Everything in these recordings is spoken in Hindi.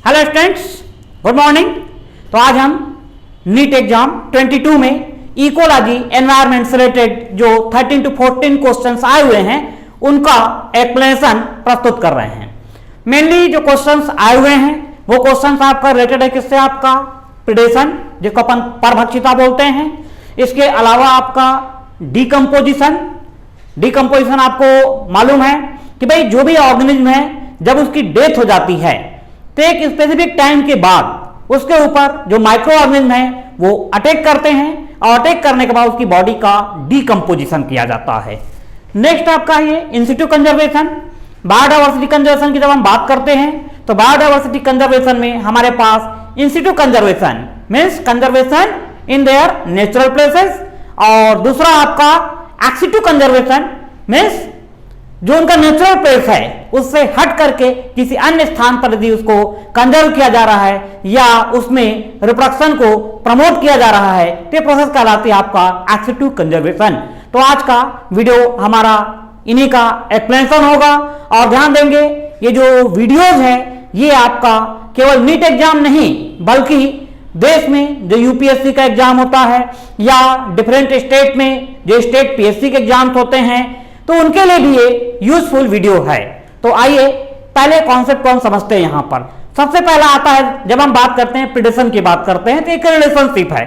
Hello students, good morning. तो आज हम नीट एग्जाम 22 में इकोलॉजी एनवायरनमेंट से रिलेटेड जो 13 to 14 क्वेश्चंस आए हुए हैं उनका एक्सप्लेनेशन प्रस्तुत कर रहे हैं। मेनली जो क्वेश्चंस आए हुए हैं वो क्वेश्चंस आपका रिलेटेड है किससे, आपका प्रिडेशन जिसको अपन परभक्षिता बोलते हैं। इसके अलावा आपका डिकम्पोजिशन आपको मालूम है कि भाई जो भी ऑर्गेनिज्म है जब उसकी डेथ हो जाती है तो एक स्पेसिफिक टाइम के बाद उसके ऊपर जो माइक्रो ऑर्गेनिज्म है वो अटैक करते हैं और अटैक करने के बाद उसकी बॉडी का डिकम्पोजिशन किया जाता है। नेक्स्ट आपका ये इंसिटू कंजर्वेशन, बायोडायवर्सिटी कंजर्वेशन की जब हम बात करते हैं तो बायोडायवर्सिटी कंजर्वेशन में हमारे पास in situ conservation means conservation in their natural places और दूसरा आपका एक्सिटू कंजर्वेशन मीन्स जो उनका नेचुरल प्लेस है उससे हट करके किसी अन्य स्थान पर यदि उसको कंजर्व किया जा रहा है या उसमें रिप्रोडक्शन को प्रमोट किया जा रहा है तो प्रोसेस कहलाती है आपका एक्सिटू कंजर्वेशन। तो आज का वीडियो हमारा इन्हीं का एक्सप्लेनेशन होगा और ध्यान देंगे ये जो वीडियोज है ये आपका केवल नीट एग्जाम नहीं बल्कि देश में जो यूपीएससी का एग्जाम होता है या डिफरेंट स्टेट में जो स्टेट पीएससी के एग्जाम्स होते हैं तो उनके लिए भी ये यूजफुल वीडियो है। तो आइए पहले कॉन्सेप्ट को हम समझते हैं। यहां पर सबसे पहला आता है जब हम बात करते हैं प्रिडेशन की बात करते हैं तो एक रिलेशनशिप है।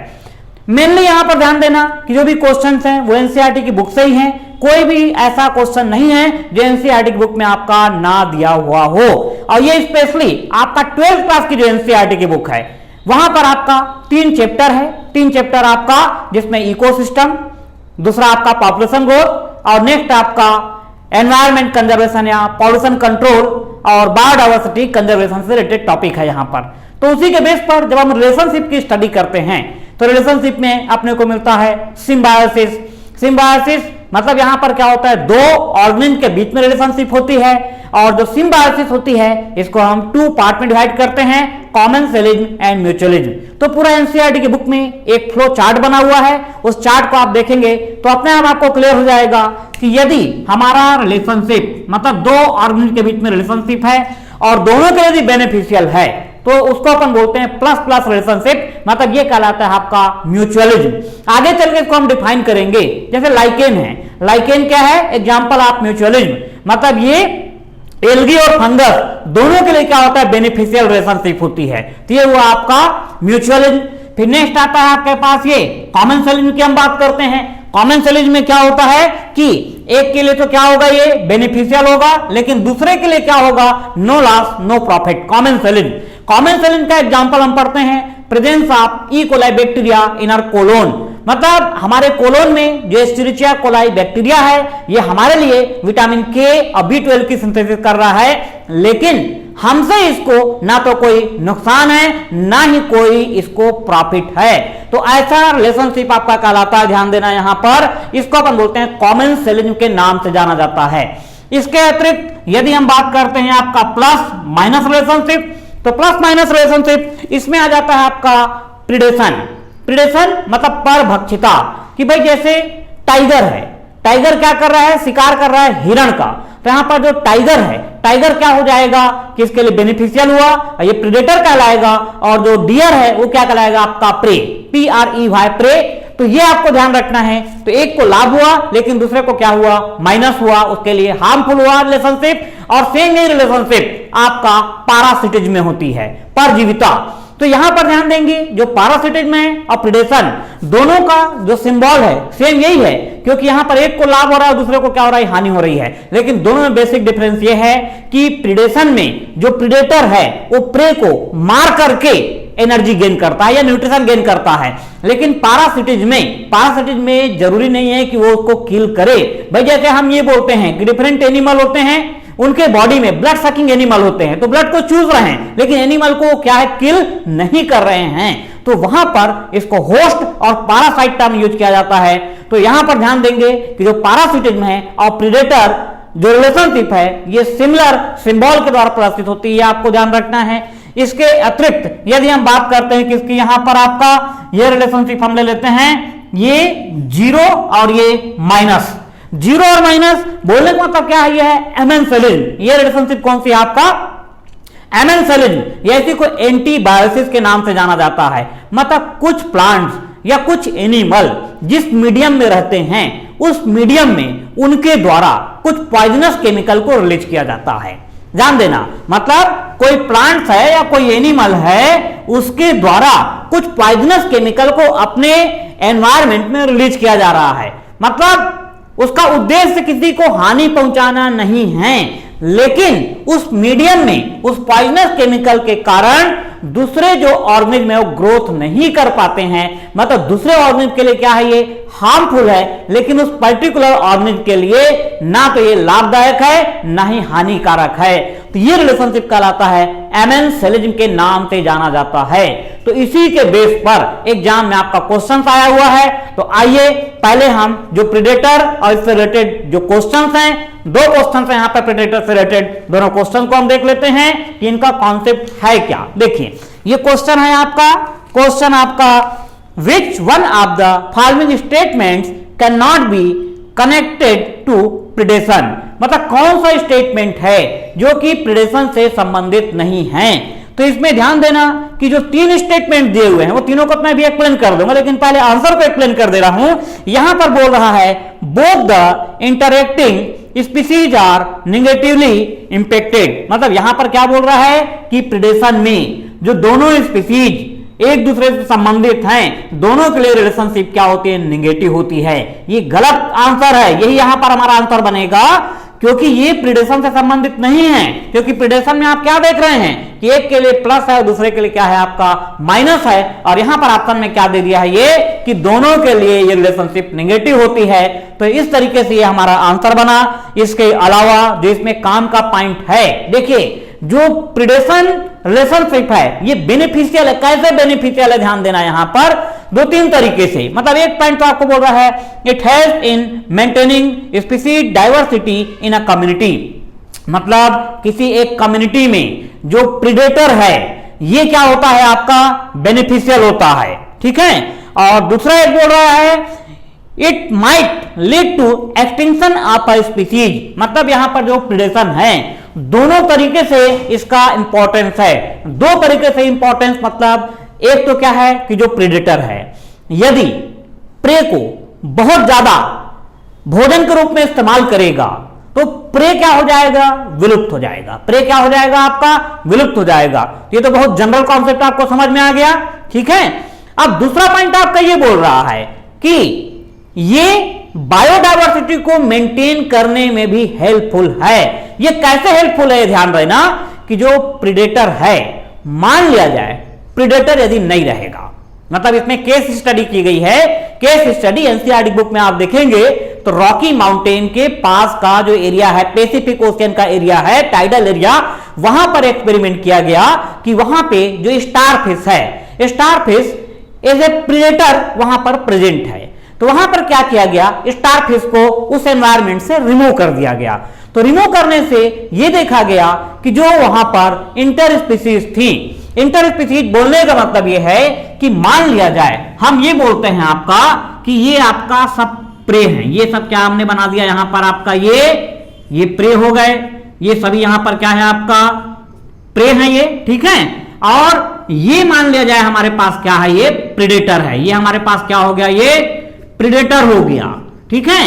मेनली यहां पर ध्यान देना कि जो भी क्वेश्चंस हैं वो एनसीईआरटी की बुक से ही हैं, कोई भी ऐसा क्वेश्चन नहीं है जो एनसीईआरटी की बुक में आपका ना दिया हुआ हो। और ये स्पेशली आपका 12th क्लास की जो एनसीईआरटी की बुक है वहां पर आपका 3 चैप्टर है। 3 चैप्टर आपका जिसमें इकोसिस्टम, दूसरा आपका पॉपुलेशन ग्रोथ और नेक्स्ट आपका एनवायरनमेंट कंजर्वेशन या पॉल्यूशन कंट्रोल और बायोडायवर्सिटी कंजर्वेशन से रिलेटेड टॉपिक है यहाँ पर। तो उसी के बेस पर जब हम रिलेशनशिप की स्टडी करते हैं तो रिलेशनशिप में अपने को मिलता है सिम्बायोसिस। सिम्बायोसिस मतलब यहाँ पर क्या होता है, दो ऑर्गेनिज्म के बीच में रिलेशनशिप होती है और जो सिम्बायोसिस होती है इसको हम 2 पार्ट में डिवाइड करते हैं, कॉमेंसलिज्म एंड म्यूचुअलिज्म। तो पूरा एनसीईआरटी की बुक में एक फ्लो चार्ट बना हुआ है, उस चार्ट को आप देखेंगे तो अपने आप आपको क्लियर हो जाएगा कि यदि हमारा रिलेशनशिप मतलब दो ऑर्गेनिज्म के बीच में रिलेशनशिप है और दोनों के यदि बेनिफिशियल है तो उसको अपन बोलते हैं प्लस प्लस रिलेशनशिप, मतलब ये कहलाता है आपका म्यूचुअलिज्म। आगे चल के इसको हम डिफाइन करेंगे। जैसे लाइकेन है, लाइकेन क्या है, एग्जांपल ऑफ म्यूचुअलिज्म, मतलब ये एल्गी और फंगस दोनों के लिए क्या होता है, बेनिफिशियल रिलेशनशिप होती है, तो ये हुआ आपका म्यूचुअलिज्म। फिर नेक्स्ट आता है आपके पास ये कॉमेंसलिज्म की हम बात करते हैं। कॉमेंसलिज्म में क्या होता है कि एक के लिए तो क्या होगा, ये बेनिफिशियल होगा लेकिन दूसरे के लिए क्या होगा, no loss no profit. Commensalism, commensalism का एग्जांपल हम पढ़ते हैं presence of E coli bacteria in our colon, मतलब हमारे कोलोन में जो एस्चेरिचिया कोलाई बैक्टीरिया है ये हमारे लिए विटामिन के और B12 की सिंथेसिस कर रहा है लेकिन हमसे इसको ना तो कोई नुकसान है ना ही कोई इसको प्रॉफिट है। तो ऐसा रिलेशनशिप आपका कहलाता है, ध्यान देना यहां पर, इसको अपन बोलते हैं कॉमेंसलिज्म के नाम से जाना जाता है। इसके अतिरिक्त यदि हम बात करते हैं आपका प्लस माइनस रिलेशनशिप, तो प्लस माइनस रिलेशनशिप इसमें आ जाता है आपका प्रिडेशन। प्रिडेशन मतलब परभक्षिता, कि भाई जैसे टाइगर है, टाइगर क्या कर रहा है, शिकार कर रहा है हिरण का, तो यहां पर जो टाइगर है, टाइगर क्या हो जाएगा कि इसके लिए बेनिफिशियल हुआ, ये प्रेडेटर कहलाएगा और जो डियर है वो क्या कहलाएगा, आपका प्रे, PREY प्रे। तो ये आपको ध्यान रखना है। तो एक को लाभ हुआ लेकिन दूसरे को क्या हुआ, माइनस हुआ, उसके लिए हार्मफुल हुआ रिलेशनशिप। और सेम ये रिलेशनशिप आपका पैरासिटिज्म में होती है, परजीविता। तो यहां पर ध्यान देंगे जो पैरासिटिज्म है और प्रिडेशन दोनों का जो सिंबल है सेम यही है, क्योंकि यहां पर एक को लाभ हो रहा है और दूसरे को क्या हो रहा है, हानि हो रही है। लेकिन दोनों में बेसिक डिफरेंस ये है कि प्रिडेशन में जो प्रिडेटर है वो प्रे को मार करके एनर्जी गेन करता है या न्यूट्रिशन गेन करता है, लेकिन पैरासिटिज्म में जरूरी नहीं है कि वो उसको किल करे। भाई जैसे हम ये बोलते हैं कि डिफरेंट एनिमल होते हैं, उनके बॉडी में ब्लड सकिंग एनिमल होते हैं तो ब्लड को चूस रहे हैं लेकिन एनिमल को क्या है, किल नहीं कर रहे हैं। तो वहां पर इसको होस्ट और पैरासाइट टर्म यूज किया जाता है। तो यहां पर ध्यान देंगे कि जो पैरासिटिज्म है और प्रेडेटर जो रिलेशनशिप है ये सिमिलर सिंबल के द्वारा प्रदर्शित होती है, आपको ध्यान रखना है। इसके अतिरिक्त यदि हम बात करते हैं किसकी, यहां पर आपका ये रिलेशनशिप हम ले लेते हैं, ये जीरो और ये माइनस, जीरो और माइनस बोलने का मतलब क्या है, ये है एमेंसलिज्म। ये रिलेशनशिप कौन सी है आपका, एमएन सेलिज्म या इसी को एंटीबायोसिस के नाम से जाना जाता है। मतलब कुछ प्लांट्स या कुछ एनिमल जिस मीडियम में रहते हैं उस मीडियम में उनके द्वारा कुछ पॉइजनस केमिकल को रिलीज किया जाता है। ध्यान देना, मतलब कोई प्लांट्स है या कोई एनिमल है उसके द्वारा कुछ पॉइजनस केमिकल को अपने एनवायरमेंट में रिलीज किया जा रहा है। मतलब उसका उद्देश्य किसी को हानि पहुंचाना नहीं है, लेकिन उस मीडियम में उस पॉइजनस केमिकल के कारण दूसरे जो ऑर्गेनिज्म है वो ग्रोथ नहीं कर पाते हैं। मतलब दूसरे ऑर्गेनिज्म के लिए क्या है, ये हार्मफुल है, लेकिन उस पर्टिकुलर ऑर्गेनिज्म के लिए ना तो ये लाभदायक है ना ही हानिकारक है। तो ये रिलेशनशिप कहलाता है एमएन सेलिज्म के नाम से जाना जाता है। तो इसी के बेस पर एग्जाम में आपका क्वेश्चन आया हुआ है। तो आइए पहले हम जो प्रेडेटर और इससे रिलेटेड जो क्वेश्चंस हैं, दो क्वेश्चंस हैं यहाँ पर प्रेडेटर से रिलेटेड, दोनों क्वेश्चन को हम देख लेते हैं कि इनका कॉन्सेप्ट है क्या। देखिए ये क्वेश्चन है आपका, क्वेश्चन आपका which one of the following statements cannot be connected to predation. मतलब कौन सा स्टेटमेंट है जो कि प्रेडेशन से संबंधित नहीं है। तो इसमें ध्यान देना कि जो तीन स्टेटमेंट दिए हुए हैं वो तीनों को मैं भी एक्सप्लेन कर दूंगा, लेकिन पहले आंसर को एक्सप्लेन कर दे रहा हूं। यहां पर बोल रहा है both the interacting species are negatively impacted. मतलब यहां पर क्या बोल रहा है कि प्रेडेशन में जो दोनों स्पीसीज एक दूसरे से संबंधित हैं, दोनों के लिए रिलेशनशिप क्या होती है, नेगेटिव होती है। ये गलत आंसर है, यही यहां पर हमारा आंसर बनेगा, क्योंकि ये प्रेडेशन से संबंधित नहीं है। क्योंकि प्रेडेशन में आप क्या देख रहे हैं कि एक के लिए प्लस है और दूसरे के लिए क्या है आपका माइनस है, और यहां पर ऑप्शन में क्या दे दिया है ये कि दोनों के लिए ये रिलेशनशिप नेगेटिव होती है। तो इस तरीके से ये हमारा आंसर बना। इसके अलावा जो इसमें काम का पॉइंट है, देखिए जो प्रेडेशन रिलेशनशिप है ये बेनिफिशियल है। कैसे बेनिफिशियल है, ध्यान देना यहां पर दो तीन तरीके से। मतलब एक पॉइंट तो आपको बोल रहा है it help in maintaining species diversity in a community. मतलब किसी एक कम्युनिटी में जो प्रेडेटर है ये क्या होता है आपका बेनिफिशियल होता है, ठीक है। और दूसरा एक बोल रहा है it might lead to extinction of a species. मतलब यहां पर जो प्रेडेशन है दोनों तरीके से इसका इंपॉर्टेंस है, दो तरीके से इंपॉर्टेंस। मतलब एक तो क्या है कि जो प्रेडेटर है यदि प्रे को बहुत ज्यादा भोजन के रूप में इस्तेमाल करेगा तो प्रे क्या हो जाएगा, विलुप्त हो जाएगा। प्रे क्या हो जाएगा आपका, विलुप्त हो जाएगा। ये तो बहुत जनरल कॉन्सेप्ट आपको समझ में आ गया, ठीक है। अब दूसरा पॉइंट आपका ये बोल रहा है कि ये बायोडाइवर्सिटी को मेंटेन करने में भी हेल्पफुल है। ये कैसे हेल्पफुल है, ध्यान रखना कि जो प्रेडेटर है, मान लिया जाए प्रेडेटर यदि नहीं रहेगा, मतलब इसमें केस स्टडी की गई है। केस स्टडी एनसीईआरटी बुक में आप देखेंगे तो रॉकी माउंटेन के पास का जो एरिया है, पैसिफिक ओशियन का एरिया है, टाइडल एरिया, वहां पर एक्सपेरिमेंट किया गया कि वहां पे जो स्टारफिश है, स्टारफिश एज ए प्रेडेटर वहां पर प्रेजेंट है। तो वहां पर क्या किया गया, स्टारफिश को उस एनवायरमेंट से रिमूव कर दिया गया। तो रिमूव करने से यह देखा गया कि जो वहां पर इंटर स्पीसीज थी, इंटर स्पीसीज बोलने का मतलब यह है कि मान लिया जाए हम ये बोलते हैं आपका कि ये आपका सब प्रे हैं, ये सब क्या हमने बना दिया यहां पर आपका ये प्रे हो गए, ये सभी यहां पर क्या है आपका प्रे हैं ये, ठीक है। और ये मान लिया जाए हमारे पास क्या है, ये प्रेडेटर है, ये हमारे पास क्या हो गया, ये प्रेडेटर हो गया, ठीक है।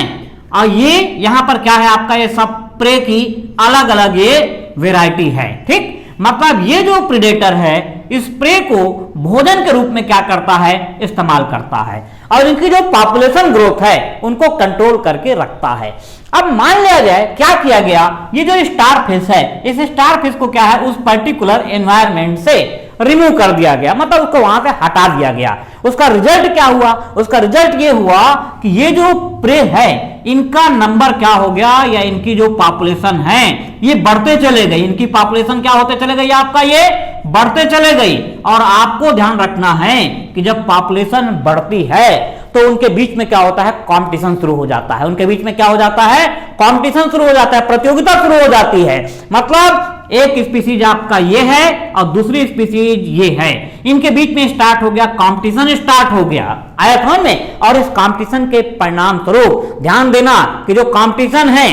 और ये यहां पर क्या है आपका, ये सब प्रे की अलग अलग ये वैरायटी है, ठीक। मतलब ये जो प्रेडेटर है इस प्रे को भोजन के रूप में क्या करता है, इस्तेमाल करता है, और इनकी जो पॉपुलेशन ग्रोथ है उनको कंट्रोल करके रखता है। अब मान लिया जाए क्या किया गया, ये जो स्टारफिश है, इस स्टारफिश को क्या है उस पर्टिकुलर एनवायरनमेंट से रिमूव कर दिया गया, मतलब उसको वहां से हटा दिया गया। उसका रिजल्ट क्या हुआ, उसका रिजल्ट ये हुआ कि ये जो प्रे है इनका नंबर क्या हो गया, या इनकी जो पॉपुलेशन है ये बढ़ते चले गई। इनकी पॉपुलेशन क्या होते चले गई आपका, ये बढ़ते चले गई। और आपको ध्यान रखना है कि जब पॉपुलेशन बढ़ती है तो उनके बीच में क्या होता है, कंपटीशन शुरू हो जाता है। उनके बीच में क्या हो जाता है, कंपटीशन शुरू हो जाता है, प्रतियोगिता शुरू हो जाती है। मतलब एक स्पीसीज आपका ये है और दूसरी स्पीसीज ये है, इनके बीच में स्टार्ट हो गया कंपटीशन, स्टार्ट हो गया, आया समझ में। और इस कंपटीशन के परिणाम स्वरूप ध्यान देना कि जो कंपटीशन है,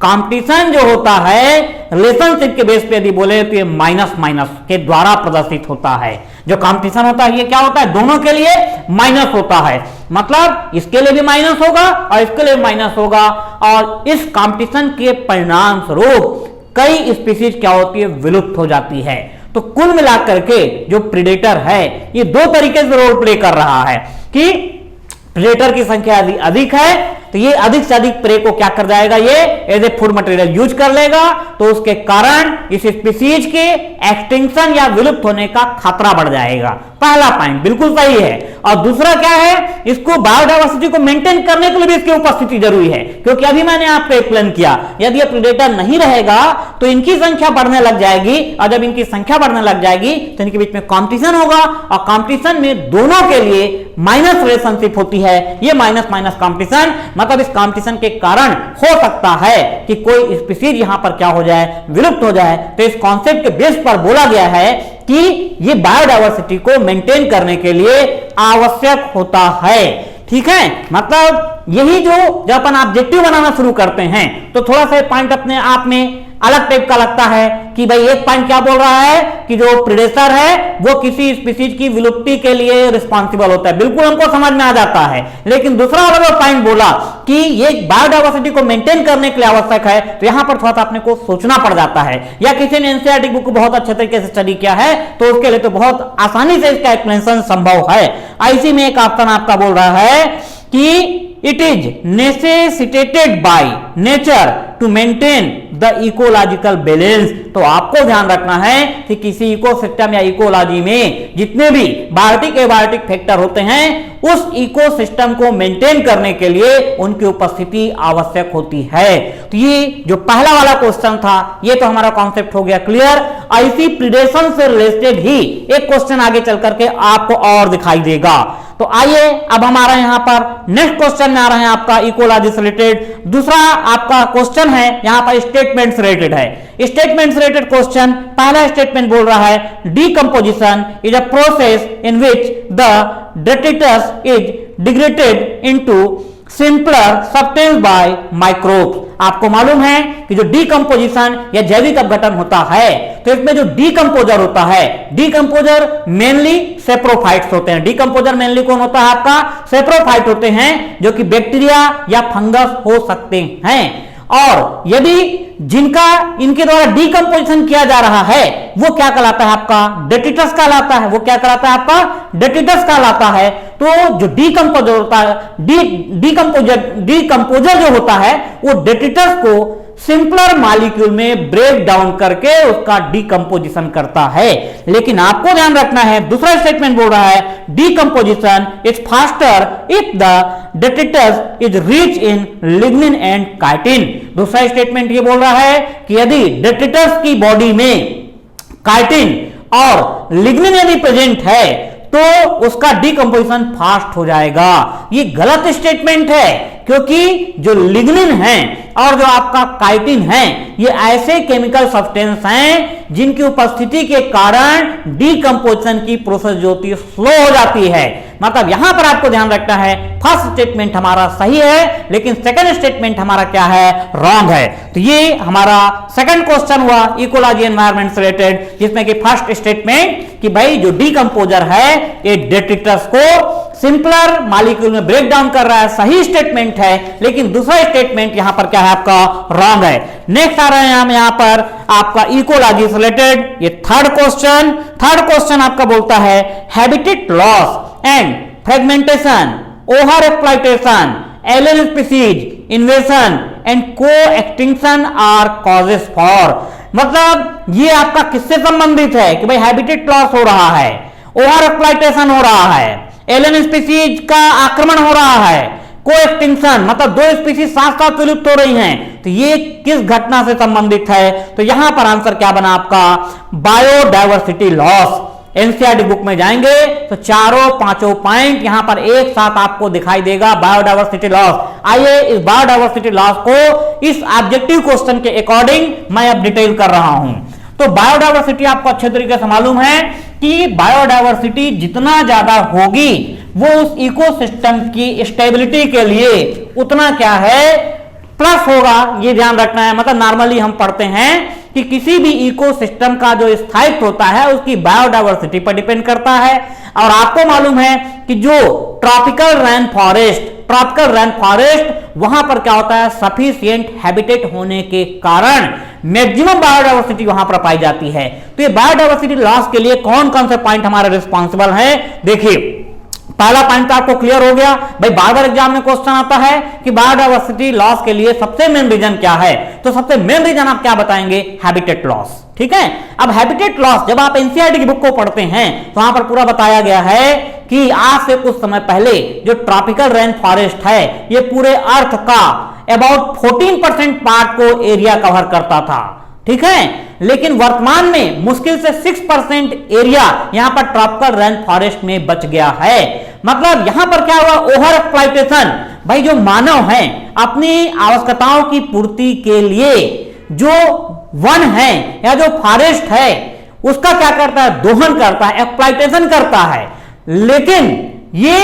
कंपटीशन जो होता है रिलेशनशिप के बेस पे यदि बोले तो ये माइनस माइनस के द्वारा प्रदर्शित होता है। जो कंपटीशन होता है ये क्या होता है, दोनों के लिए माइनस होता है, मतलब इसके लिए भी माइनस होगा और इसके लिए माइनस होगा, और इस कंपटीशन के परिणाम स्वरूप कई स्पीसीज क्या होती है, विलुप्त हो जाती है। तो कुल मिलाकर के जो प्रेडेटर है ये दो तरीके से रोल प्ले कर रहा है कि प्रेडेटर की संख्या यदि अधिक है तो ये अधिक से अधिक प्रे को क्या कर जाएगा, ये as a food material use कर लेगा, तो उसके कारण इस स्पीसीज के एक्सटिंक्शन या विलुप्त होने का खतरा बढ़ जाएगा। पहला पॉइंट बिल्कुल सही है। और दूसरा क्या है, इसको बायोडायवर्सिटी को मेंटेन करने के लिए भी इसकी उपस्थिति जरूरी है, क्योंकि अभी मैंने आपको एक्सप्लेन किया यदि ये प्रेडेटर नहीं रहेगा तो इनकी संख्या बढ़ने लग जाएगी, और जब इनकी संख्या बढ़ने लग जाएगी तो इनके बीच में कॉम्पिटिशन होगा, और कॉम्पिटिशन में दोनों के लिए माइनस रिलेशनशिप होती है। ये माइनस माइनस कॉम्पिटिशन, मतलब इस कॉम्पिटिशन के कारण हो सकता है कि कोई स्पीसीज यहां पर क्या हो जाए, विलुप्त हो जाए। तो इस कॉन्सेप्ट के बेस पर बोला गया है कि ये बायोडायवर्सिटी को मेंटेन करने के लिए आवश्यक होता है। ठीक है, मतलब यही जो जब अपन ऑब्जेक्टिव बनाना शुरू करते हैं तो थोड़ा सा पॉइंट अपने आप में अलग टाइप का लगता है कि भाई एक पॉइंट क्या बोल रहा है कि जो प्रेडेटर है वो किसी स्पीसीज की विलुप्ति के लिए रिस्पॉन्सिबल होता है, बिल्कुल हमको समझ में आ जाता है। लेकिन दूसरा वाला जो पॉइंट बोला कि ये बायोडायवर्सिटी को मेंटेन करने के लिए आवश्यक है, तो यहां पर थोड़ा सा अपने को सोचना पड़ जाता है, या किसी ने एनसीईआरटी बुक को बहुत अच्छे तरीके से स्टडी किया है तो उसके लिए तो बहुत आसानी से इसका एक्सप्लेनेशन संभव है। ऐसी में एक ऑप्शन आपका बोल रहा है कि it is necessitated by nature to maintain the ecological balance। तो आपको ध्यान रखना है कि किसी इकोसिस्टम या इकोलॉजी में जितने भी बायोटिक एबायोटिक फैक्टर होते हैं उस इकोसिस्टम को मेंटेन करने के लिए उनकी उपस्थिति आवश्यक होती है। तो ये जो पहला वाला क्वेश्चन था ये तो हमारा कॉन्सेप्ट हो गया क्लियर। ऐसी प्रिडेशन से रिलेटेड ही एक क्वेश्चन आगे चल करके आपको और दिखाई देगा। तो आइए अब हमारा यहां पर नेक्स्ट क्वेश्चन में आ रहे हैं आपका इकोलॉजी से रिलेटेड। दूसरा आपका क्वेश्चन है यहां पर स्टेटमेंट से रिलेटेड है। स्टेटमेंट से रिलेटेड क्वेश्चन, पहला स्टेटमेंट बोल रहा है decomposition is a process in which the detritus is degraded into simpler substance by microbes. आपको मालूम है कि जो डीकंपोजिशन या जैविक अपघटन होता है तो इसमें जो डीकंपोजर होता है, डीकंपोजर मेनली सेप्रोफाइट्स होते हैं। डीकंपोजर मेनली कौन होता है आपका, सेप्रोफाइट होते हैं जो कि बैक्टीरिया या फंगस हो सकते हैं। और यदि जिनका इनके द्वारा डीकंपोजिशन किया जा रहा है वो क्या कहलाता है आपका, डेट्रिटस कहलाता है। वो क्या कहलाता है आपका, डेट्रिटस कहलाता है। तो जो डीकंपोजर होता है, डीकंपोजर जो होता है वो डेट्रिटस को सिंपलर मॉलिक्यूल में ब्रेक डाउन करके उसका डीकंपोजिशन करता है। लेकिन आपको ध्यान रखना है, दूसरा स्टेटमेंट बोल रहा है decomposition is faster if the detritus is rich in lignin and chitin. दूसरा स्टेटमेंट ये बोल रहा है कि यदि डेट्रिटस की बॉडी में काइटिन और लिग्निन यदि प्रेजेंट है तो उसका डीकंपोजिशन फास्ट हो जाएगा। ये गलत स्टेटमेंट है, क्योंकि जो लिग्निन है और जो आपका काइटिन है ये ऐसे केमिकल सब्सटेंस हैं जिनकी उपस्थिति के कारण डीकंपोजिशन की प्रोसेस जो होती है स्लो हो जाती है। मतलब यहां पर आपको ध्यान रखना है फर्स्ट स्टेटमेंट हमारा सही है लेकिन सेकंड स्टेटमेंट हमारा क्या है, रॉन्ग है। तो ये हमारा सेकंड क्वेश्चन हुआ इकोलॉजी एनवायरनमेंट से रिलेटेड, जिसमें कि फर्स्ट स्टेटमेंट कि भाई जो डीकंपोजर है ये डेट्रिटस को सिंपलर मॉलिक्यूल में ब्रेक डाउन कर रहा है, सही स्टेटमेंट है। लेकिन दूसरा स्टेटमेंट यहां पर क्या है आपका, रॉन्ग है। नेक्स्ट आ रहा है हम यहां पर आपका इकोलॉजी से रिलेटेड ये थर्ड क्वेश्चन आपका बोलता है habitat loss and fragmentation, over exploitation, alien species invasion and को एक्सटिंक्शन आर कॉजेस फॉर। मतलब ये आपका किससे संबंधित है कि भाई हैबिटेट लॉस हो रहा है, ओवर एक्सप्लॉइटेशन हो रहा है, एलियन स्पीसीज का आक्रमण हो रहा है, को एक्सटिंक्शन मतलब दो स्पीसीज साथ साथ विलुप्त हो रही हैं। तो ये किस घटना से संबंधित है, तो यहां पर आंसर क्या बना आपका, बायोडायवर्सिटी लॉस। एनसीईआरटी बुक में जाएंगे तो चारों पांचों पॉइंट यहां पर एक साथ आपको दिखाई देगा, बायोडायवर्सिटी लॉस। आइए इस बायोडायवर्सिटी लॉस को इस ऑब्जेक्टिव क्वेश्चन के अकॉर्डिंग मैं अब डिटेल कर रहा हूं। तो बायोडायवर्सिटी आपको अच्छे तरीके से मालूम है कि बायोडायवर्सिटी जितना ज्यादा होगी वो उस इकोसिस्टम की स्टेबिलिटी के लिए उतना क्या है, प्लस होगा, ये ध्यान रखना है। मतलब नॉर्मली हम पढ़ते हैं कि किसी भी इकोसिस्टम का जो स्थायित्व होता है उसकी बायोडायवर्सिटी पर डिपेंड करता है। और आपको मालूम है कि जो ट्रॉपिकल रेन फॉरेस्ट वहां पर क्या होता है, सफिशिएंट हैबिटेट होने के कारण मैक्सिमम बायोडायवर्सिटी वहां पर पाई जाती है। तो ये बायोडायवर्सिटी लॉस के लिए कौन कौन से पॉइंट हमारे रिस्पॉन्सिबल है, देखिए पहला पॉइंट तो आपको क्लियर हो गया भाई, बार बार एग्जाम में क्वेश्चन आता है कि बायोडायवर्सिटी लॉस के लिए सबसे मेन रीजन क्या है। तो सबसे मेन रीजन आप क्या बताएंगे, हैबिटेट लॉस। ठीक है, अब हैबिटेट लॉस जब आप एनसीईआरटी की बुक को पढ़ते हैं तो वहां पर पूरा बताया गया है कि आज से कुछ समय पहले जो ट्रॉपिकल रेन फॉरेस्ट है ये पूरे अर्थ का अबाउट 14% पार्ट को एरिया कवर करता था। ठीक है, लेकिन वर्तमान में मुश्किल से 6% एरिया यहां पर ट्रॉपिकल रेन फॉरेस्ट में बच गया है। मतलब यहां पर क्या हुआ, ओवर एक्सप्लॉइटेशन। भाई जो मानव है अपनी आवश्यकताओं की पूर्ति के लिए जो वन है या जो फॉरेस्ट है उसका क्या करता है, दोहन करता है, एक्सप्लॉइटेशन करता है। लेकिन ये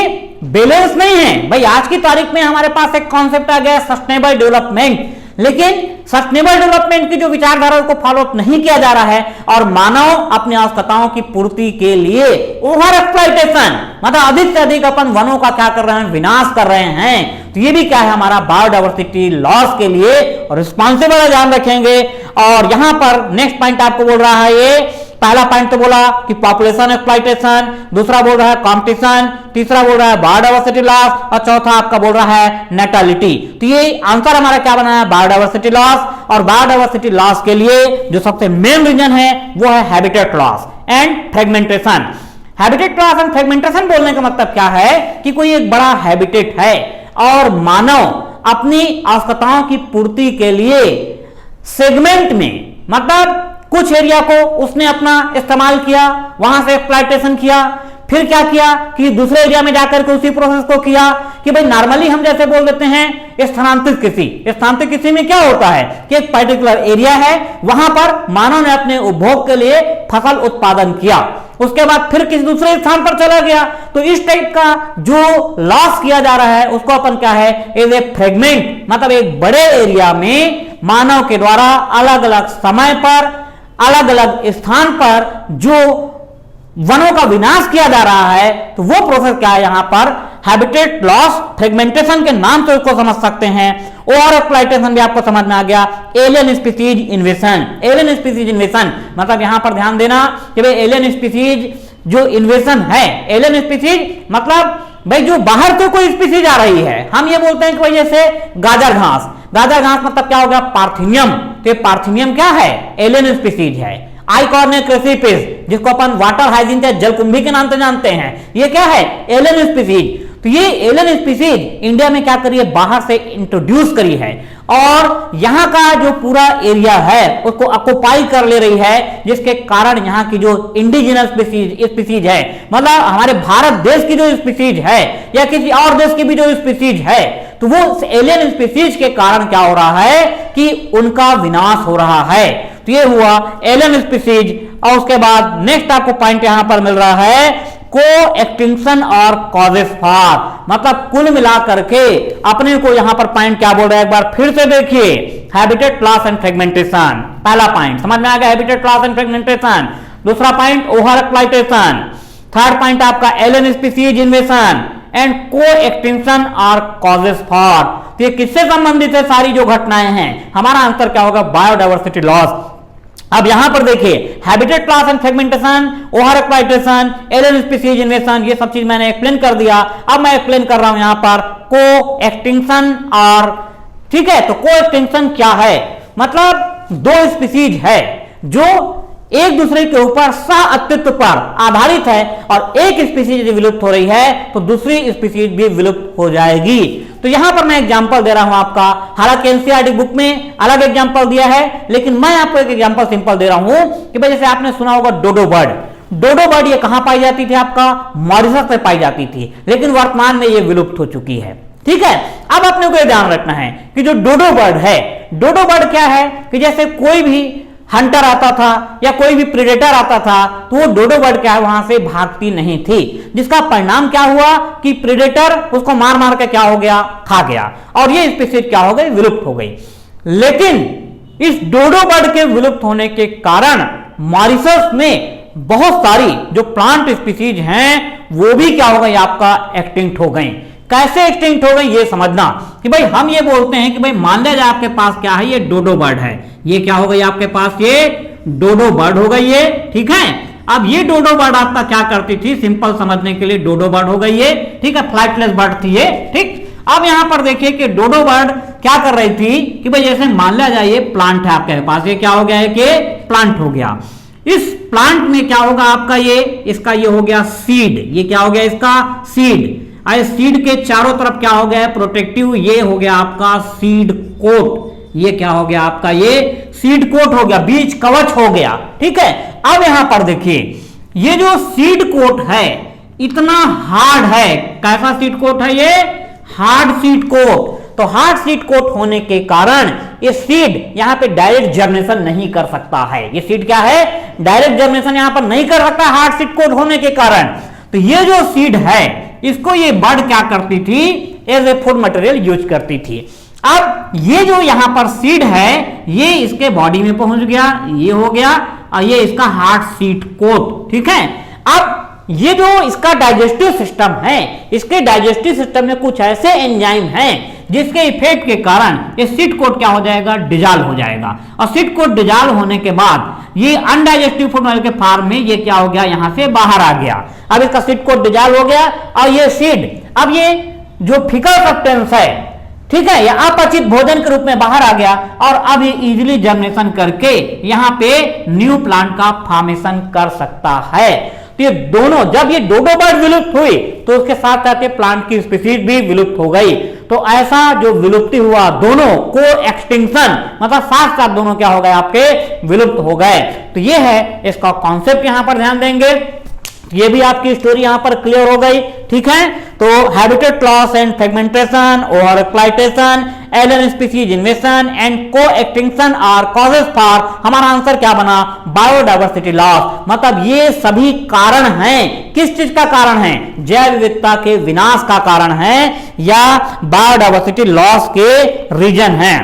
बैलेंस नहीं है भाई। आज की तारीख में हमारे पास एक कॉन्सेप्ट आ गया सस्टेनेबल डेवलपमेंट, लेकिन सस्टेनेबल डेवलपमेंट की जो विचारधारा को फॉलो नहीं किया जा रहा है और मानव अपनी आवश्यकताओं की पूर्ति के लिए ओवर एक्सप्लॉइटेशन, मतलब अधिक से अधिक अपन वनों का क्या कर रहे हैं, विनाश कर रहे हैं। तो ये भी क्या है, हमारा बायोडायवर्सिटी लॉस के लिए रिस्पॉन्सिबल है, ध्यान रखेंगे। और यहां पर नेक्स्ट पॉइंट आपको बोल रहा है, ये पहला पॉइंट तो बोला कि पॉपुलेशन एक्सप्लॉइटेशन, दूसरा बोल रहा है कंपटीशन, तीसरा बोल रहा है बायोडायवर्सिटी लॉस और चौथा आपका बोल रहा है नेटलिटी। तो ये आंसर हमारा क्या बना है, बायोडायवर्सिटी लॉस। और बायोडायवर्सिटी लॉस के लिए जो सबसे मेन रीजन है वो है habitat loss and fragmentation. Habitat loss and fragmentation बोलने का मतलब क्या है कि कोई एक बड़ा हैबिटेट है और मानव अपनी आवश्यकताओं की पूर्ति के लिए सेगमेंट में, मतलब कुछ एरिया को उसने अपना इस्तेमाल किया, वहां से एक्सप्लॉइटेशन किया, फिर क्या किया कि दूसरे एरिया में जाकर के उसी प्रोसेस को किया कि भाई नॉर्मली हम जैसे बोल देते हैं स्थानांतरित कृषि में क्या होता है कि एक पर्टिकुलर एरिया है, वहां पर मानव ने अपने उपभोग के लिए फसल उत्पादन किया, उसके बाद फिर किसी दूसरे स्थान पर चला गया। तो इस टाइप का जो लॉस किया जा रहा है उसको अपन क्या है, एज ए फ्रेगमेंट, मतलब एक बड़े एरिया में मानव के द्वारा अलग अलग समय पर अलग अलग स्थान पर जो वनों का विनाश किया जा रहा है, तो वो प्रोसेस क्या है, यहां पर हैबिटेट लॉस फ्रेगमेंटेशन के नाम से उसको समझ सकते हैं। ओवर एक्सप्लॉइटेशन भी आपको समझ में आ गया। एलियन स्पीसीज इन्वेशन, मतलब यहां पर ध्यान देना कि भाई एलियन स्पीसीज जो इन्वेशन है, एलियन स्पीसीज मतलब भाई जो बाहर से कोई स्पीसीज आ रही है। हम ये बोलते हैं कि भाई जैसे गाजर घास मतलब क्या हो गया, पार्थिनियम। तो ये पार्थिनियम क्या है, एलियन स्पीसीज है। आइकॉर्निया क्रेसिपिस जिसको अपन वाटर हाइजीन या जलकुंभी के नाम से जानते हैं, ये क्या है, एलियन स्पीसीज। तो ये एलियन स्पीसीज इंडिया में क्या करी है, बाहर से इंट्रोड्यूस करी है और यहां का जो पूरा एरिया है उसको ऑक्युपाई कर ले रही है, जिसके कारण यहां की जो इंडिजिनस स्पीसीज है, मतलब हमारे भारत देश की जो स्पीसीज है या किसी और देश की भी जो स्पीसीज है, तो वो एलियन स्पीसीज के कारण क्या हो रहा है कि उनका विनाश हो रहा है। तो ये हुआ एलियन स्पीसीज। और उसके बाद नेक्स्ट आपको पॉइंट यहां पर मिल रहा है को एक्सटिंक्शन और कॉजेस फॉर, मतलब कुल मिलाकर के अपने को यहां पर पॉइंट क्या बोल रहा है, एक बार फिर से देखिए, हैबिटेट लॉस एंड फ्रेगमेंटेशन। पहला पॉइंट समझ में आ गया, हैबिटेट लॉस एंड फ्रेगमेंटेशन। दूसरा point over exploitation. Third point आपका एलियन स्पीसीज इन्वेशन एंड को एक्सटिंक्शन और कॉजेस फॉर। तो ये किससे संबंधित है, सारी जो घटनाएं हैं। हमारा आंसर क्या होगा, बायोडायवर्सिटी लॉस। अब यहां पर देखिए habitat loss and fragmentation, over exploitation, alien species इन्वेशन, ये सब चीज मैंने एक्सप्लेन कर दिया। अब मैं एक्सप्लेन कर रहा हूं यहां पर को एक्सटिंक्शन और, ठीक है। तो को एक्सटिंक्शन क्या है, मतलब दो स्पीसीज है जो एक दूसरे के ऊपर सह अस्तित्व पर आधारित है और एक स्पीसीज यदि विलुप्त हो रही है तो दूसरी स्पीसीज भी विलुप्त हो जाएगी। तो यहां पर मैं एग्जांपल दे रहा हूं आपका, हालांकि एनसीईआरटी बुक में अलग एग्जांपल दिया है, लेकिन मैं आपको एक एग्जांपल सिंपल दे रहा हूं कि भाई जैसे आपने सुना होगा डोडो बर्ड ये कहां पाई जाती थी, आपका मॉरिशस में पाई जाती थी, लेकिन वर्तमान में ये विलुप्त हो चुकी है। ठीक है, अब अपने को ध्यान रखना है कि जो डोडो बर्ड है, डोडो बर्ड क्या है कि जैसे कोई भी हंटर आता था या कोई भी प्रेडेटर आता था तो वो डोडो बर्ड क्या है वहां से भागती नहीं थी, जिसका परिणाम क्या हुआ कि प्रेडेटर उसको मार मार के क्या हो गया, खा गया और ये स्पीशीज क्या हो गई, विलुप्त हो गई। लेकिन इस डोडो बर्ड के विलुप्त होने के कारण मॉरिशस में बहुत सारी जो प्लांट स्पीशीज हैं वो भी क्या हो गई, आपका एक्सटिंक्ट हो गई। कैसे एक्सटिंक्ट हो गई ये समझना कि भाई हम ये बोलते हैं कि भाई मान लिया जाए आपके पास क्या है, ये डोडो बर्ड है, ये क्या हो गई आपके पास, ये डोडो बर्ड हो गई ये, ठीक है। अब ये डोडो बर्ड आपका क्या करती थी, सिंपल समझने के लिए डोडो बर्ड हो गई ये, ठीक है, फ्लाइटलेस बर्ड थी ये, ठीक। अब यहां पर देखिए कि डोडो बर्ड क्या कर रही थी कि भाई जैसे मान लिया जाए ये प्लांट है आपके पास, ये क्या हो गया है कि प्लांट हो गया। इस प्लांट में क्या होगा आपका, ये इसका ये हो गया सीड, ये क्या हो गया इसका सीड। सीड के चारों तरफ क्या हो गया है, प्रोटेक्टिव, ये हो गया आपका सीड कोट, ये क्या हो गया आपका, ये सीड कोट हो गया, बीज कवच हो गया, ठीक है। अब यहां पर देखिए ये जो सीड कोट है इतना हार्ड है, कैसा सीड कोट है ये, हार्ड सीड कोट। तो हार्ड सीड कोट होने के कारण ये सीड यहां पे डायरेक्ट जर्मिनेशन नहीं कर सकता है, ये सीड क्या है, डायरेक्ट जर्मिनेशन यहां पर नहीं कर सकता हार्ड सीड कोट होने के कारण। तो ये जो सीड है इसको ये बर्ड क्या करती थी, as a food material use करती थी। अब ये जो यहां पर सीड है ये इसके बॉडी में पहुंच गया, ये हो गया, और ये इसका हार्ड सीड कोट, ठीक है। अब ये जो इसका डाइजेस्टिव सिस्टम है, इसके डाइजेस्टिव सिस्टम में कुछ ऐसे एंजाइम हैं जिसके इफेक्ट के कारण ये सीड कोट क्या हो जाएगा, डिजॉल्व हो जाएगा। और सीड कोट डिजॉल्व होने के बाद ये अनडाइजेस्टिव फूड मटेरियल के फॉर्म में ये क्या हो गया, यहां से बाहर आ गया। अब इसका सीड कोट डिजॉल्व हो गया और ये सीड अब ये जो फिकल सब्सटेंस है, ठीक है, यह अपचित भोजन के रूप में बाहर आ गया और अब ये इजीली जर्मिनेशन करके यहां पे न्यू प्लांट का फॉर्मेशन कर सकता है। तो ये दोनों, जब ये डोडो बर्ड विलुप्त हुई तो उसके साथ साथ प्लांट की स्पीशीज भी विलुप्त हो गई। तो ऐसा जो विलुप्ति हुआ, दोनों को एक्सटिंक्शन, मतलब साथ साथ दोनों क्या हो गए आपके, विलुप्त हो गए। तो ये है इसका कॉन्सेप्ट, यहां पर ध्यान देंगे। ये भी आपकी स्टोरी यहां पर क्लियर हो गई, ठीक है। तो हैबिटेट लॉस एंड फ्रेगमेंटेशन और एक्सप्लॉयटेशन, एलियन स्पीशीज इन्वेशन एंड को एक्सटिंक्शन आर कॉजेस फॉर, हमारा आंसर क्या बना, बायोडायवर्सिटी लॉस। मतलब ये सभी कारण हैं, किस चीज का कारण है, जैव विविधता के विनाश का कारण है या बायोडायवर्सिटी लॉस के रीजन है।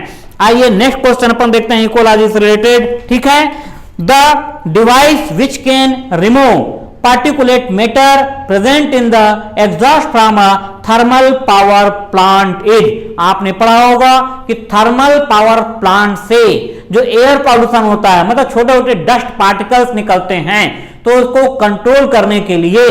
आइए नेक्स्ट क्वेश्चन अपन देखते हैं इकोलॉजी से रिलेटेड, ठीक है। The device which can remove particulate matter present in the exhaust from a thermal power plant is, आपने पढ़ा होगा कि थर्मल पावर प्लांट से जो एयर पॉल्यूशन होता है, मतलब छोटे छोटे डस्ट पार्टिकल्स निकलते हैं, तो उसको कंट्रोल करने के लिए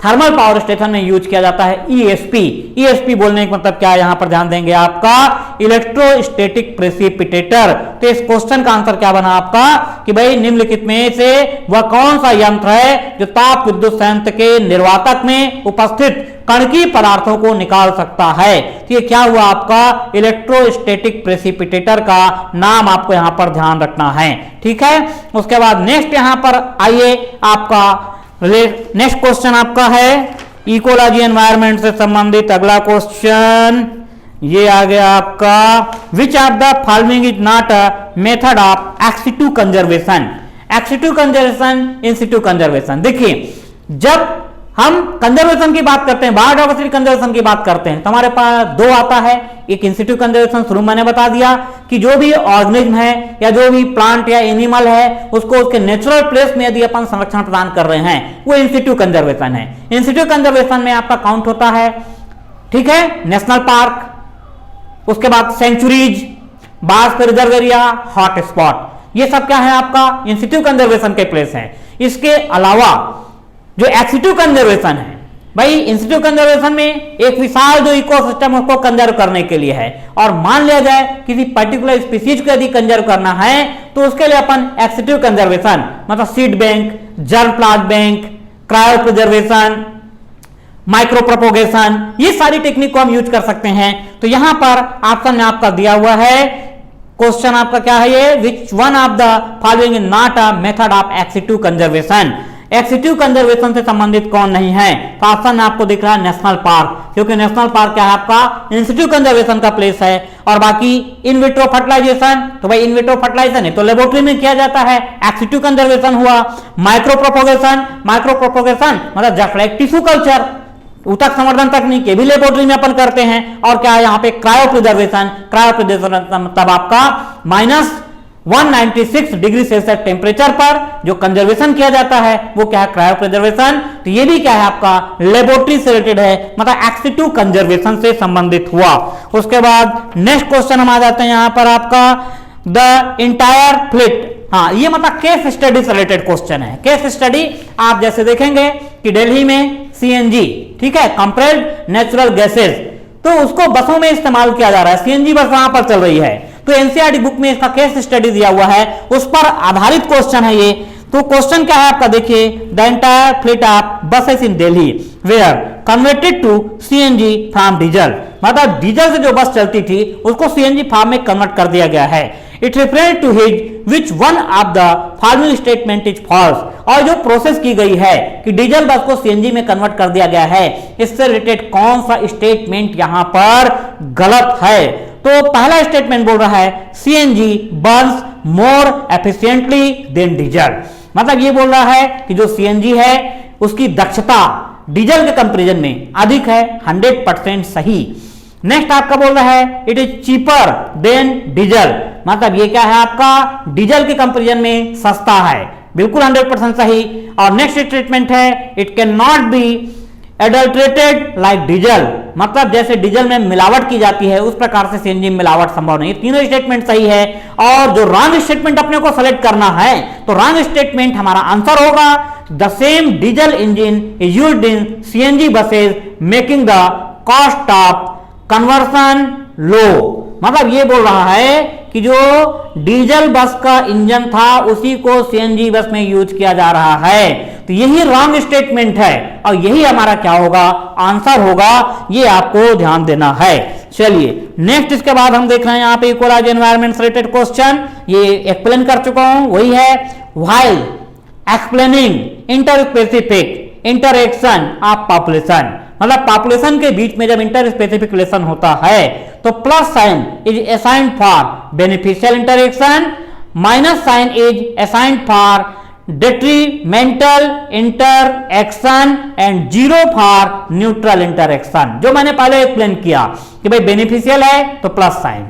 थर्मल पावर स्टेशन में यूज किया जाता है ईएसपी। ईएसपी बोलने का मतलब क्या है, यहां पर ध्यान देंगे, आपका इलेक्ट्रोस्टैटिक प्रेसिपिटेटर। तो इस क्वेश्चन का आंसर क्या बना आपका कि भाई निम्नलिखित में से वह कौन सा यंत्र है जो ताप विद्युत संयंत्र के निर्वातक में उपस्थित कणकीय पदार्थों को निकाल सकता है। तो ये क्या हुआ आपका, इलेक्ट्रोस्टैटिक प्रेसिपिटेटर का नाम आपको यहां पर ध्यान रखना है, ठीक है। उसके बाद नेक्स्ट यहां पर आइए, आपका नेक्स्ट क्वेश्चन आपका है इकोलॉजी एनवायरनमेंट से संबंधित अगला क्वेश्चन, ये आ गया आपका, which of the following is not a method of ex situ conservation. Ex situ conservation, in situ conservation. देखिए जब हम कंजर्वेशन की बात करते हैं, बायोडायवर्सिटी कंजर्वेशन की बात करते हैं, तो हमारे पास दो आता है, एक इंसिटू कंजर्वेशन, शुरू मैंने बता दिया कि जो भी ऑर्गेनिज्म है या जो भी प्लांट या एनिमल है उसको उसके नेचुरल प्लेस में यदि अपन संरक्षण प्रदान कर रहे हैं, वो इंसिटू कंजर्वेशन है। इंसिटू कंजर्वेशन में आपका काउंट होता है, ठीक है, नेशनल पार्क, उसके बाद sanctuaries, biosphere reserve area, hot spot, ये सब क्या है आपका इंसिटू कंजर्वेशन के प्लेस है। इसके अलावा जो एक्सिटू कंजर्वेशन है, भाई इंसिटू कंजर्वेशन में एक विशाल जो इकोसिस्टम उसको कंजर्व करने के लिए है, और मान लिया जाए किसी पर्टिकुलर स्पीशीज को यदि कंजर्व करना है तो उसके लिए अपन एक्सिटू कंजर्वेशन, मतलब seed bank, germ plant bank, cryo preservation, micro propagation, ये सारी टेक्निक को हम यूज कर सकते हैं। तो यहां पर ऑप्शन में आपका दिया हुआ है, क्वेश्चन आपका क्या है ये, which one of the following is not a method of ex situ conservation. Ex situ conservation से संबंधित कौन नहीं है, तो ऑप्शन आपको दिख रहा है नेशनल पार्क, क्योंकि नेशनल पार्क क्या है आपका इंसिटिव कंजर्वेशन का प्लेस है। और बाकी इन विट्रो फर्टिलाइजेशन, तो भाई इन विट्रो फर्टिलाइजेशन है तो लेबोरेटरी में किया जाता है। एक्सिटिव कंजर्वेशन हुआ। माइक्रो प्रोपोगेशन मतलब जस्ट लाइक टिश्यू कल्चर, ऊतक संवर्धन तकनीक ये भी लेबोरेटरी में अपन करते हैं। और क्या है यहाँ पे क्रायो प्रिजर्वेशन मतलब आपका -196 डिग्री सेल्सियस टेम्परेचर पर जो कंजर्वेशन किया जाता है वो क्या है, क्रायो प्रिजर्वेशन। तो ये भी क्या है आपका लेबोरेटरी से रिलेटेड है, मतलब एक्सिटिव कंजर्वेशन से संबंधित हुआ। उसके बाद नेक्स्ट क्वेश्चन हम आ जाते हैं यहाँ पर आपका द इंटायर फ्लीट। हाँ, ये मतलब केस स्टडी से रिलेटेड क्वेश्चन है। केस स्टडी आप जैसे देखेंगे कि दिल्ली में सीएनजी, ठीक है, कंप्रेस्ड नेचुरल गैसेस, तो उसको बसों में इस्तेमाल किया जा रहा है, सीएनजी बस वहां पर चल रही है। तो एनसीईआरटी बुक में इसका केस स्टडी दिया हुआ है, उस पर आधारित क्वेश्चन है ये। तो क्वेश्चन क्या है आपका, देखिए the entire fleet of buses in Delhi were converted to CNG from diesel, मतलब डीजल से जो बस चलती थी उसको सीएनजी फॉर्म में कन्वर्ट कर दिया गया है। It refer to his which one of the following statement is false, और जो प्रोसेस की गई है कि डीजल बस को सीएनजी में कन्वर्ट कर दिया गया है, इससे रिलेटेड कौन सा स्टेटमेंट यहां पर गलत है। तो पहला स्टेटमेंट बोल रहा है CNG burns more efficiently than diesel, मतलब ये बोल रहा है कि जो सीएनजी है उसकी दक्षता डीजल के कंपैरिजन में अधिक है, 100% सही। नेक्स्ट आपका बोल रहा है it is cheaper than diesel, मतलब ये क्या है आपका डीजल के कंपैरिजन में सस्ता है, बिल्कुल 100% सही। और नेक्स्ट स्टेटमेंट है it can not be adulterated like diesel, मतलब जैसे डीजल में मिलावट की जाती है उस प्रकार से सीएनजी में मिलावट संभव नहीं। तीनों स्टेटमेंट सही है। और जो रॉन्ग स्टेटमेंट अपने को सेलेक्ट करना है तो रॉन्ग स्टेटमेंट हमारा आंसर होगा the same diesel engine is used in CNG buses making the cost of conversion low, मतलब ये बोल रहा है कि जो डीजल बस का इंजन था उसी को सीएनजी बस में यूज किया जा रहा है। तो यही रॉन्ग स्टेटमेंट है और यही हमारा क्या होगा, आंसर होगा, ये आपको ध्यान देना है। चलिए नेक्स्ट, इसके बाद हम देख रहे हैं यहाँ पे इकोलॉजी एनवायरनमेंट से रिलेटेड क्वेश्चन, ये एक्सप्लेन कर चुका हूं, वही है while explaining interspecific interaction of population, मतलब पॉपुलेशन के बीच में जब इंटर स्पेसिफिक रिलेशन होता है तो plus sign is assigned for beneficial interaction, minus sign is assigned for detrimental interaction and zero for neutral interaction. जो मैंने पहले एक्सप्लेन किया कि भाई बेनिफिशियल है तो प्लस साइन,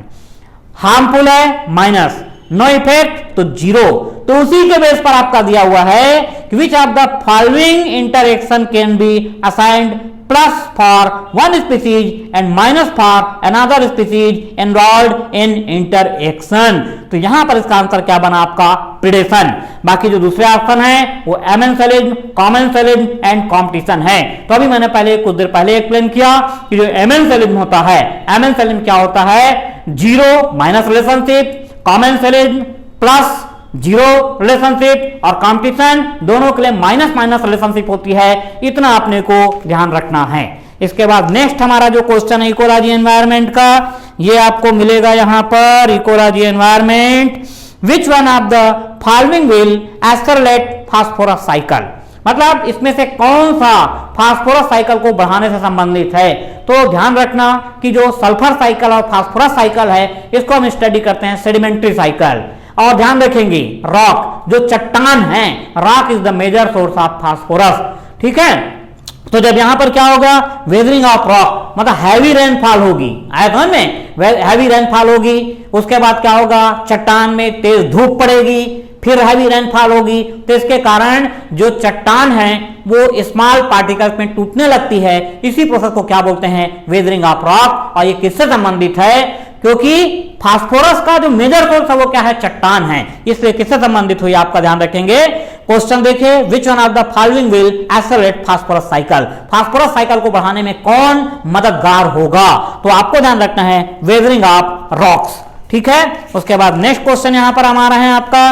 हार्मफुल है माइनस, नो इफेक्ट तो जीरो। तो उसी के बेस पर आपका दिया हुआ है कि which of the following interaction can be assigned plus for one species and minus for another species involved in interaction। तो यहां पर इसका आंसर क्या बना आपका, प्रिडेशन। बाकी जो दूसरे ऑप्शन है वो एमेंसेलिज्म, कॉमेंसेलिज्म एंड कॉम्पिटिशन है। तो अभी मैंने पहले कुछ देर पहले एक्सप्लेन किया कि जो एमेंसेलिज्म होता है, एमेंसेलिज्म क्या होता है, zero minus relationship, commensalism plus zero relationship और कंपटीशन दोनों के लिए माइनस माइनस रिलेशनशिप होती है, इतना आपने को ध्यान रखना है। इसके बाद नेक्स्ट हमारा जो क्वेश्चन है इकोलॉजी एनवायरनमेंट का, ये आपको मिलेगा यहां पर ecology environment which one of the following will accelerate phosphorus cycle, मतलब इसमें से कौन सा फास्फोरस साइकिल को बढ़ाने से संबंधित है। तो ध्यान रखना कि जो सल्फर साइकिल और फास्फोरस साइकिल है इसको हम स्टडी करते हैं सेडिमेंट्री साइकिल। और ध्यान रखेंगे रॉक जो चट्टान है, rock is the major source of phosphorus, ठीक है। तो जब यहां पर क्या होगा, वेदरिंग ऑफ रॉक मतलब हैवी रेनफॉल होगी, आया में हैवी रेनफॉल होगी, उसके बाद क्या होगा, चट्टान में तेज धूप पड़ेगी, फिर हैवी रेनफॉल होगी, तो इसके कारण जो चट्टान है वो स्मॉल पार्टिकल्स में टूटने लगती है। इसी प्रोसेस को क्या बोलते हैं, वेदरिंग ऑफ रॉक। और ये किससे संबंधित है, क्योंकि फास्फोरस का जो मेजर सोर्स है वो क्या है, चट्टान है, इसलिए किससे संबंधित हुई आपका ध्यान रखेंगे। क्वेश्चन देखिए विच one of the following will accelerate phosphorus cycle, phosphorus cycle को बढ़ाने में कौन मददगार होगा। तो आपको ध्यान रखना है वेदरिंग ऑफ रॉक्स, ठीक है। उसके बाद नेक्स्ट क्वेश्चन यहां पर हमारा है आपका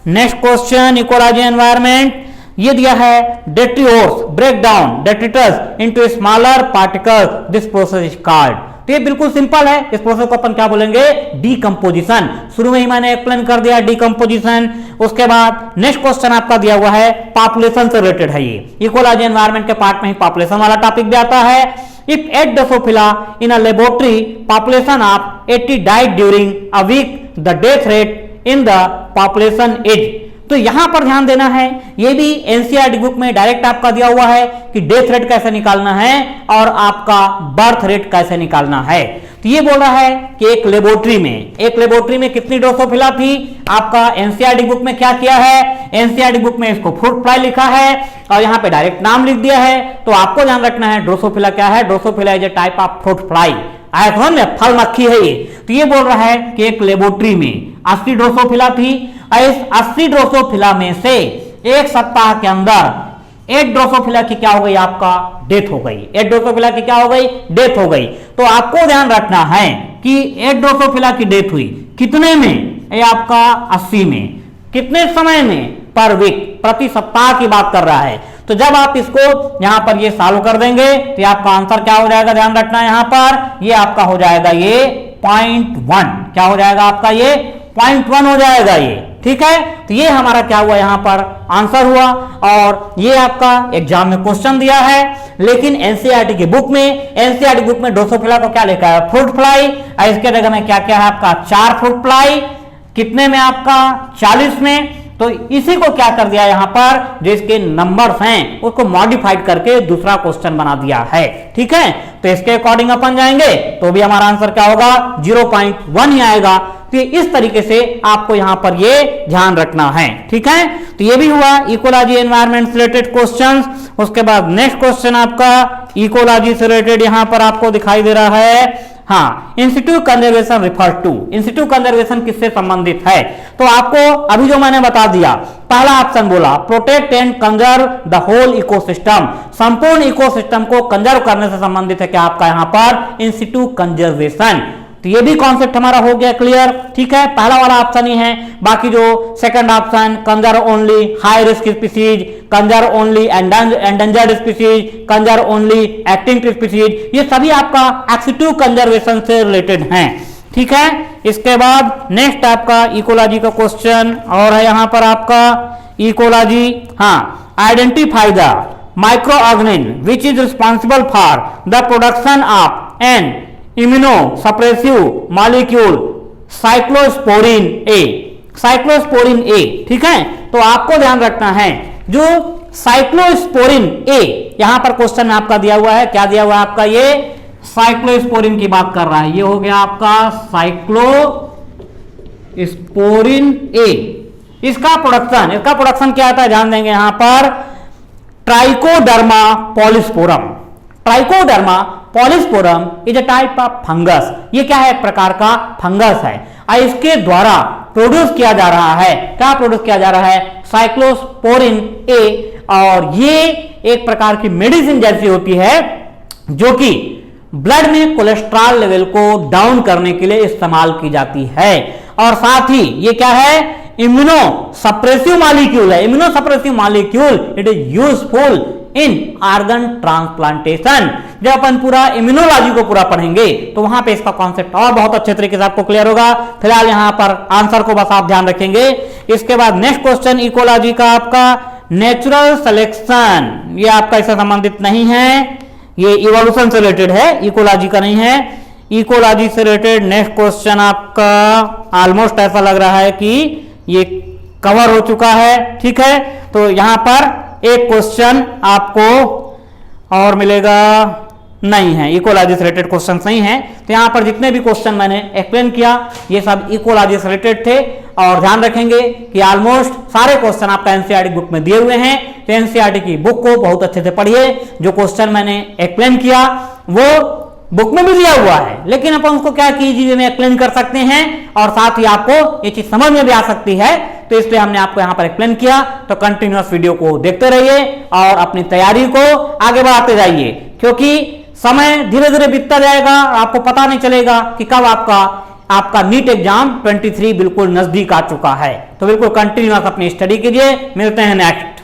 नेक्स्ट क्वेश्चन इकोलॉजी एनवायरनमेंट, ये दिया है detritivores break down detritus into smaller particles, this process is called, तो ये बिल्कुल सिंपल है, इस प्रोसेस को अपन क्या बोलेंगे, डीकंपोजिशन। शुरू में ही मैंने एक्सप्लेन कर दिया डीकंपोजिशन। उसके बाद नेक्स्ट क्वेश्चन आपका दिया हुआ है पॉपुलेशन से रिलेटेड है, ये इकोलॉजी एनवायरनमेंट के पार्ट में ही पॉपुलेशन वाला टॉपिक भी आता है। If 8 Drosophila in a laboratory population of 80 died during a week, the death rate in the population is. तो यहां पर ध्यान देना है, ये भी एनसीईआरटी बुक में डायरेक्ट आपका दिया हुआ है कि डेथ रेट कैसे निकालना है और आपका बर्थ रेट कैसे निकालना है। तो ये बोल रहा है कि एक लेबोरेटरी में कितनी ड्रोसोफिला थी, आपका एनसीईआरटी बुक में क्या किया है, एनसीईआरटी बुक में इसको फ्रूट फ्लाई लिखा है और यहां पे डायरेक्ट नाम लिख दिया है। तो आपको ध्यान रखना है ड्रोसोफिला क्या है, Drosophila is a type of fruit fly, आया में फल मक्खी है ये। तो ये बोल रहा है कि एक लेबोरेटरी में 80 ड्रोसोफिला थी, इस 80 ड्रोसोफिला में से एक सप्ताह के अंदर 8 ड्रोसोफिला की क्या हो गई, आपका डेथ हो गई। 8 ड्रोसोफिला की क्या हो गई, डेथ हो गई। तो आपको ध्यान रखना है कि 8 ड्रोसोफिला की डेथ हुई कितने में, ये आपका 80 में, कितने समय में, पर वीक, प्रति सप्ताह की बात कर रहा है। तो जब आप इसको यहां पर ये सॉल्व कर देंगे तो आपका आंसर क्या हो जाएगा, ध्यान रखना है यहां पर, ये आपका हो जाएगा ये 0.1, क्या हो जाएगा आपका ये 0.1 हो जाएगा ये, ठीक है। तो ये हमारा क्या हुआ, यहां पर आंसर हुआ। और ये आपका एग्जाम में क्वेश्चन दिया है, लेकिन एनसीईआरटी की बुक में ड्रोसोफिला को क्या लिखा है, फ्रूट फ्लाई, और इसके जगह में क्या क्या है आपका 4 फ्रूट फ्लाई, कितने में आपका 40 में। तो इसी को क्या कर दिया यहां पर, जो इसके नंबर्स हैं उसको मॉडिफाइड करके दूसरा क्वेश्चन बना दिया है, ठीक है। तो इसके अकॉर्डिंग अपन जाएंगे तो भी हमारा आंसर क्या होगा, 0.1 ही आएगा। तो इस तरीके से आपको यहां पर ये ध्यान रखना है, ठीक है। तो ये भी हुआ इकोलॉजी एनवायरनमेंट से रिलेटेड क्वेश्चंस। उसके बाद नेक्स्ट क्वेश्चन आपका इकोलॉजी से रिलेटेड यहां पर आपको दिखाई दे रहा है, हाँ, institute conservation refer to. Institute conservation किससे संबंधित है, तो आपको अभी जो मैंने बता दिया, पहला ऑप्शन बोला protect and conserve the whole ecosystem, संपूर्ण इकोसिस्टम को कंजर्व करने से संबंधित है क्या आपका यहां पर इंस्टीट्यूट कंजर्वेशन। तो ये भी कॉन्सेप्ट हमारा हो गया क्लियर, ठीक है। पहला वाला ऑप्शन ही है, बाकी जो second option conserve only high risk species, conserve only endangered species, conserve only acting species, ये सभी आपका एक्टिव कंजर्वेशन से रिलेटेड हैं, ठीक है। इसके बाद नेक्स्ट आपका इकोलॉजी का क्वेश्चन और है यहां पर आपका इकोलॉजी, हाँ, identify the micro organism which is responsible for the production of an immunosuppressive molecule cyclosporin A, ठीक है। तो आपको ध्यान रखना है जो साइक्लोस्पोरिन ए यहां पर क्वेश्चन आपका दिया हुआ है, क्या दिया हुआ है आपका, ये साइक्लोस्पोरिन की बात कर रहा है, ये हो गया आपका साइक्लोस्पोरिन ए। इसका प्रोडक्शन क्या आता है, ध्यान देंगे यहां पर, trichoderma polysporum. Trichoderma polysporum is a type of fungus, ये क्या है, एक प्रकार का फंगस है और इसके द्वारा प्रोड्यूस किया जा रहा है, क्या प्रोड्यूस किया जा रहा है, साइक्लोस्पोरिन ए। और ये एक प्रकार की मेडिसिन जैसी होती है जो कि ब्लड में कोलेस्ट्रॉल लेवल को डाउन करने के लिए इस्तेमाल की जाती है। और साथ ही ये क्या है, इम्यूनोसप्रेसिव मॉलिक्यूल है, immunosuppressive molecule, it is useful in organ transplantation. जब अपन पूरा इम्यूनोलॉजी को पूरा पढ़ेंगे तो वहां पे इसका कॉन्सेप्ट और बहुत अच्छे तरीके से आपको क्लियर होगा। फिलहाल यहां पर आंसर को बस आप ध्यान रखेंगे। इसके बाद नेक्स्ट क्वेश्चन इकोलॉजी का आपका नेचुरल सिलेक्शन, ये आपका इससे संबंधित नहीं है, ये इवोल्यूशन से रिलेटेड है, इकोलॉजी का नहीं है। इकोलॉजी से रिलेटेड नेक्स्ट क्वेश्चन आपका ऑलमोस्ट ऐसा लग रहा है कि ये कवर हो चुका है, ठीक है। तो यहां पर एक क्वेश्चन आपको और मिलेगा, नहीं है, इकोलॉजी से रिलेटेड क्वेश्चन नहीं है। तो यहां पर जितने भी क्वेश्चन मैंने एक्सप्लेन किया ये सब इकोलॉजी से रिलेटेड थे। और ध्यान रखेंगे कि ऑलमोस्ट सारे क्वेश्चन आपका एनसीईआरटी बुक में दिए हुए हैं, तो एनसीईआरटी की बुक को बहुत अच्छे से पढ़िए। जो क्वेश्चन मैंने एक्सप्लेन किया वो बुक में भी दिया हुआ है, लेकिन अपन उसको क्या कीजिए में एक्सप्लेन कर सकते हैं और साथ ही आपको ये चीज समझ में भी आ सकती है, तो इसलिए हमने आपको यहां पर एक्सप्लेन किया। तो कंटिन्यूअस वीडियो को देखते रहिए और अपनी तैयारी को आगे बढ़ाते जाइए, क्योंकि समय धीरे धीरे बीतता जाएगा, आपको पता नहीं चलेगा कि कब आपका नीट एग्जाम 23 बिल्कुल नजदीक आ चुका है। तो बिल्कुल कंटिन्यूअस अपनी स्टडी कीजिए। मिलते हैं नेक्स्ट